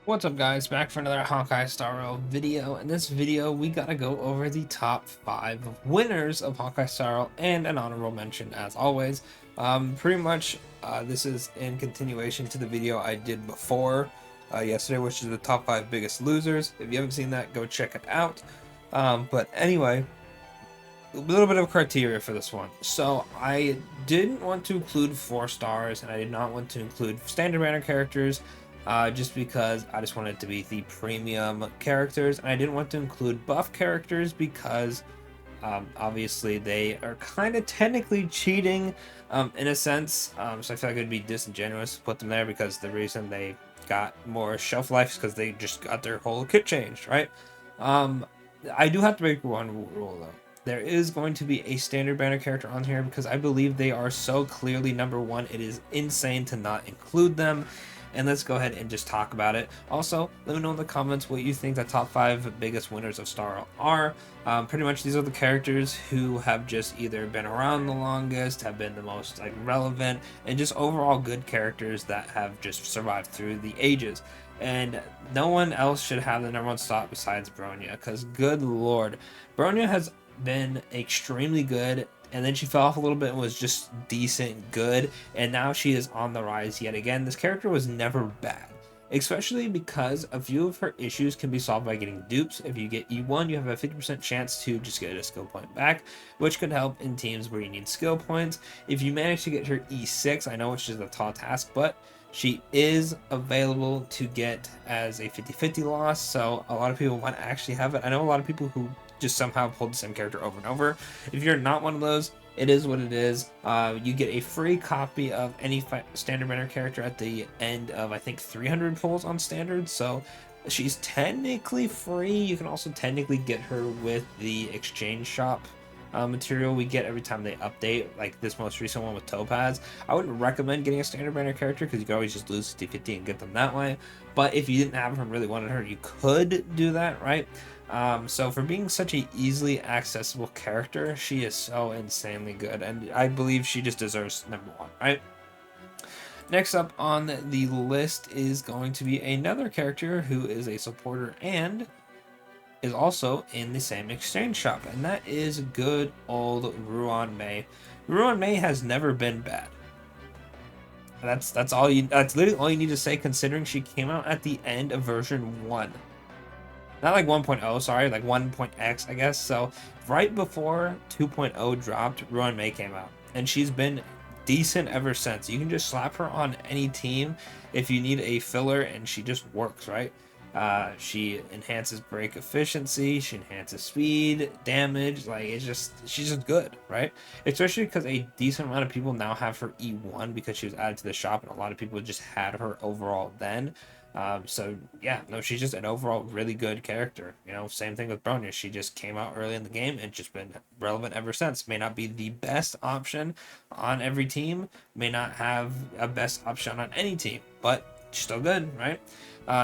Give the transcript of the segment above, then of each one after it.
What's up guys, back for another Honkai Star Rail video. In this video we gotta go over the top 5 winners of Honkai Star Rail and an honorable mention as always. Pretty much this is in continuation to the video I did before yesterday, which is the top 5 biggest losers. If you haven't seen that, go check it out. But anyway, a little bit of criteria for this one. So I didn't want to include 4 stars and I did not want to include standard banner characters just because I just wanted it to be the premium characters, and I didn't want to include buff characters because obviously they are kind of technically cheating in a sense. So I feel like it'd be disingenuous to put them there because the reason they got more shelf life is because they just got their whole kit changed, right? um, I do have to make one rule though. There is going to be a standard banner character on here because I believe they are so clearly number one. It is insane to not include them. And let's go ahead and just talk about it. Also, let me know in the comments what you think the top 5 biggest winners of Star Rail are. Pretty much these are the characters who have just either been around the longest, have been the most relevant, and just overall good characters that have just survived through the ages. And no one else should have the number 1 spot besides Bronya, because good lord, Bronya has been extremely good, and then she fell off a little bit and was just decent good, and now she is on the rise yet again. This character was never bad, especially because a few of her issues can be solved by getting dupes. If you get E1, you have a 50% chance to just get a skill point back, which could help in teams where you need skill points. If you manage to get her E6, I know it's just a tall task, but she is available to get as a 50-50 loss, so a lot of people might actually have it. I know a lot of people who just somehow pulled the same character over and over. If you're not one of those, it is what it is. You get a free copy of any standard banner character at the end of, I think, 300 pulls on standard, so she's technically free. You can also technically get her with the exchange shop material we get every time they update, like this most recent one with Topaz. I wouldn't recommend getting a standard banner character because you can always just lose 50-50 and get them that way, but if you didn't have her and really wanted her, you could do that, right? So for being such a easily accessible character, she is so insanely good, and I believe she just deserves number 1, right? Next up on the list is going to be another character who is a supporter and is also in the same exchange shop, and that is good old Ruan Mei. Ruan Mei has never been bad. That's literally all you need to say, considering she came out at the end of version 1. Not like 1.0, sorry, like 1.x, I guess. So right before 2.0 dropped, Ruan Mei came out, and she's been decent ever since. You can just slap her on any team if you need a filler, and she just works, right? She enhances break efficiency, she enhances speed, damage, like she's just good, right? Especially because a decent amount of people now have her E1 because she was added to the shop, and a lot of people just had her overall then. So yeah, no, she's just an overall really good character. You know, same thing with Bronya. She just came out early in the game and just been relevant ever since. May not be the best option on every team, may not have a best option on any team, but still good, right?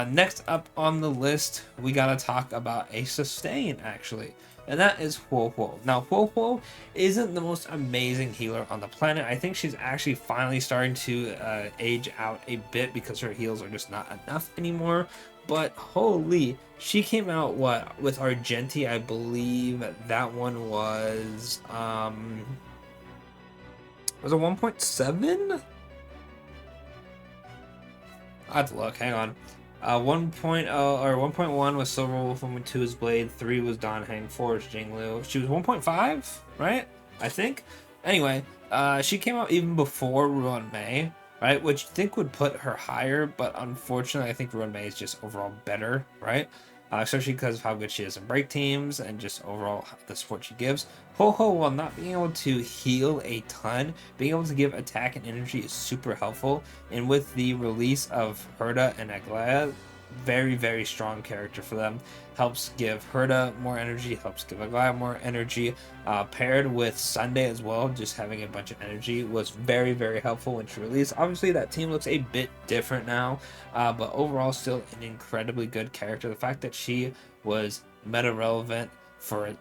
Next up on the list, we gotta talk about a sustain, actually, and that is Huohuo. Now, Huohuo isn't the most amazing healer on the planet. I think she's actually finally starting to age out a bit because her heals are just not enough anymore. But holy, she came out what with Argenti, I believe that one was a 1.7. I have to look. Hang on. 1.0 or 1.1 was Silver Wolf, 1.2 was Blade, 3 was Don Hang, 4 was Jinglu. She was 1.5, right? I think. Anyway, she came out even before Ruan Mei, right? Which you think would put her higher, but unfortunately, I think Ruan Mei is just overall better, right? Especially because of how good she is in break teams and just overall the support she gives. Ho-Ho, while not being able to heal a ton, being able to give attack and energy is super helpful. And with the release of Herda and Aglaya, very, very strong character for them. Helps give Herda more energy, helps give Aglaya more energy. Paired with Sunday as well, just having a bunch of energy was very, very helpful when she released. Obviously, that team looks a bit different now, but overall, still an incredibly good character. The fact that she was meta relevant for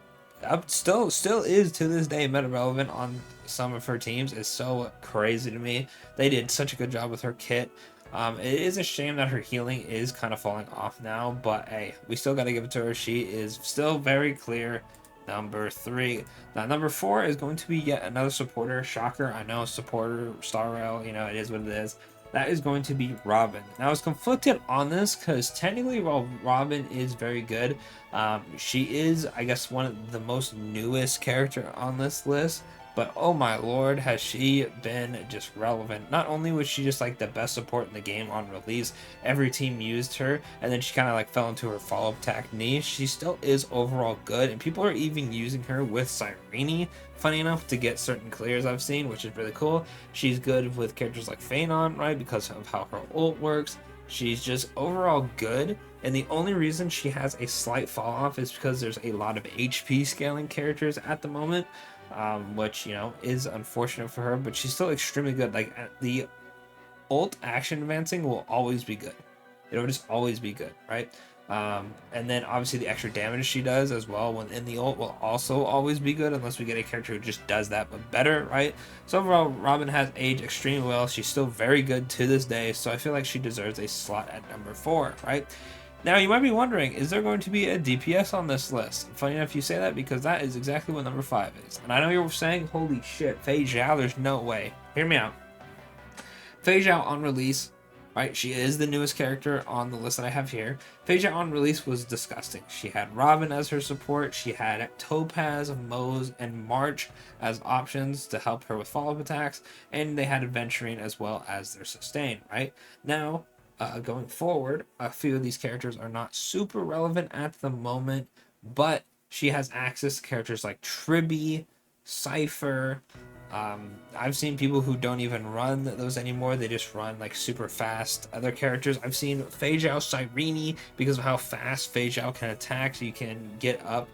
up still is to this day meta relevant on some of her teams is so crazy to me. They did such a good job with her kit. It is a shame that her healing is kind of falling off now, but hey, we still got to give it to her. She is still very clear. Number 3. Now, number 4 is going to be yet another supporter. Shocker, I know, supporter, star rail, you know, it is what it is. That is going to be Robin. Now, I was conflicted on this because technically, while Robin is very good, she is, I guess, one of the most newest character on this list. But oh my lord, has she been just relevant. Not only was she just like the best support in the game on release, every team used her, and then she kind of like fell into her follow-up attack niche. She still is overall good, and people are even using her with Cyrene, funny enough, to get certain clears I've seen, which is really cool. She's good with characters like Phanon, right, because of how her ult works. She's just overall good, and the only reason she has a slight fall off is because there's a lot of HP scaling characters at the moment, which, you know, is unfortunate for her, but she's still extremely good. Like, the ult action advancing will always be good. It'll just always be good, right? And then obviously the extra damage she does as well when in the ult will also always be good, unless we get a character who just does that but better, right? So overall, Robin has aged extremely well. She's still very good to this day, so I feel like she deserves a slot at number 4, right? Now, you might be wondering, is there going to be a DPS on this list? Funny enough you say that, because that is exactly what number 5 is. And I know you're saying, holy shit, Feixiao, there's no way. Hear me out. Feixiao on release, right? She is the newest character on the list that I have here. Feixiao on release was disgusting. She had Robin as her support. She had Topaz, Mose, and March as options to help her with follow-up attacks. And they had Adventuring as well as their sustain, right? Now, going forward, a few of these characters are not super relevant at the moment, but she has access to characters like Tribby, Cypher. I've seen people who don't even run those anymore. They just run like super fast other characters. I've seen Feixiao Cyrene because of how fast Feixiao can attack, so you can get up,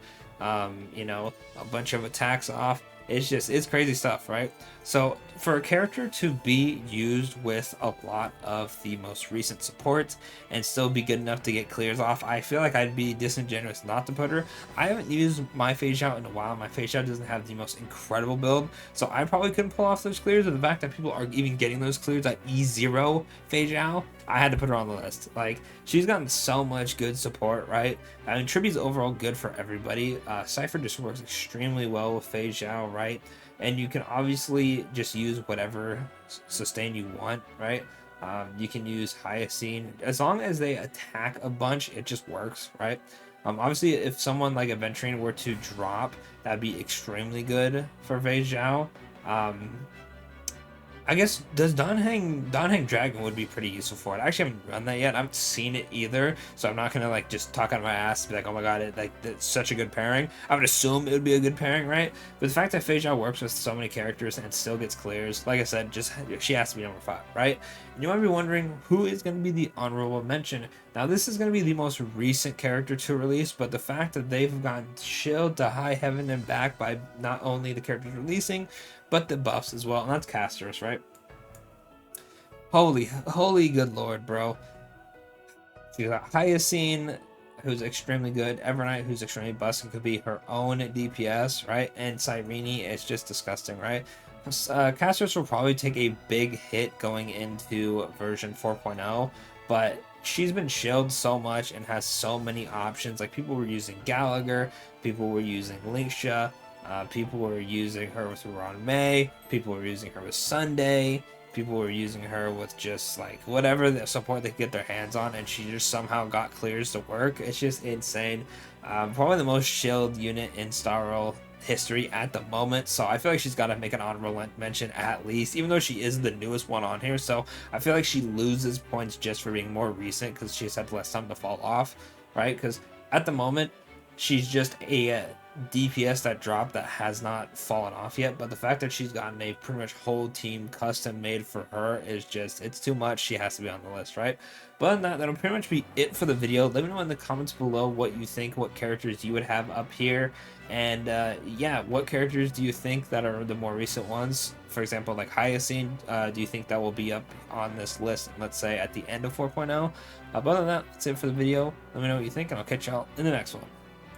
you know, a bunch of attacks off. It's crazy stuff, right? So for a character to be used with a lot of the most recent supports and still be good enough to get clears off, I feel like I'd be disingenuous not to put her. I haven't used my Feixiao in a while. My Feixiao doesn't have the most incredible build, so I probably couldn't pull off those clears. And the fact that people are even getting those clears at E0 Feixiao, I had to put her on the list. Like, she's gotten so much good support, right? I mean, Tribby's overall good for everybody. Cypher just works extremely well with Feixiao, right? And you can obviously just use whatever sustain you want, right? You can use Hyacinth. As long as they attack a bunch, it just works, right? Obviously, if someone like Adventuring were to drop, that'd be extremely good for Feixiao. I guess Danheng Dragon would be pretty useful for it. I actually haven't run that yet. I haven't seen it either, so I'm not gonna like just talk out of my ass and be like, oh my god, it's such a good pairing. I would assume it would be a good pairing, right? But the fact that Feixiao works with so many characters and still gets clears, like I said, just she has to be number 5, right? And you might be wondering who is going to be the honorable mention. Now, this is going to be the most recent character to release, but the fact that they've gotten shilled to high heaven and back by not only the characters releasing, but the buffs as well, and that's casters, right? Holy good lord, bro. You got Hyacinth, who's extremely good, Evernight, who's extremely busted, could be her own DPS, right? And Cyrene, it's just disgusting, right? Casters will probably take a big hit going into version 4.0, but she's been shielded so much and has so many options. Like, people were using Gallagher, people were using Linksha, people were using her with Ruan Mei, people were using her with Sunday, people were using her with just like whatever the support they could get their hands on, and she just somehow got clears to work. It's just insane. Probably the most shielded unit in Star Rail history at the moment, so I feel like she's got to make an honorable mention at least, even though she is the newest one on here. So I feel like she loses points just for being more recent because she's had less time to fall off, right? Because at the moment she's just a DPS that dropped that has not fallen off yet, but the fact that she's gotten a pretty much whole team custom made for her is just, it's too much. She has to be on the list, right? But other than that, that'll pretty much be it for the video. Let me know in the comments below what you think, what characters you would have up here, and yeah, what characters do you think that are the more recent ones? For example, like Hyacinth, do you think that will be up on this list, let's say at the end of 4.0? But other than that, that's it for the video. Let me know what you think, and I'll catch y'all in the next one.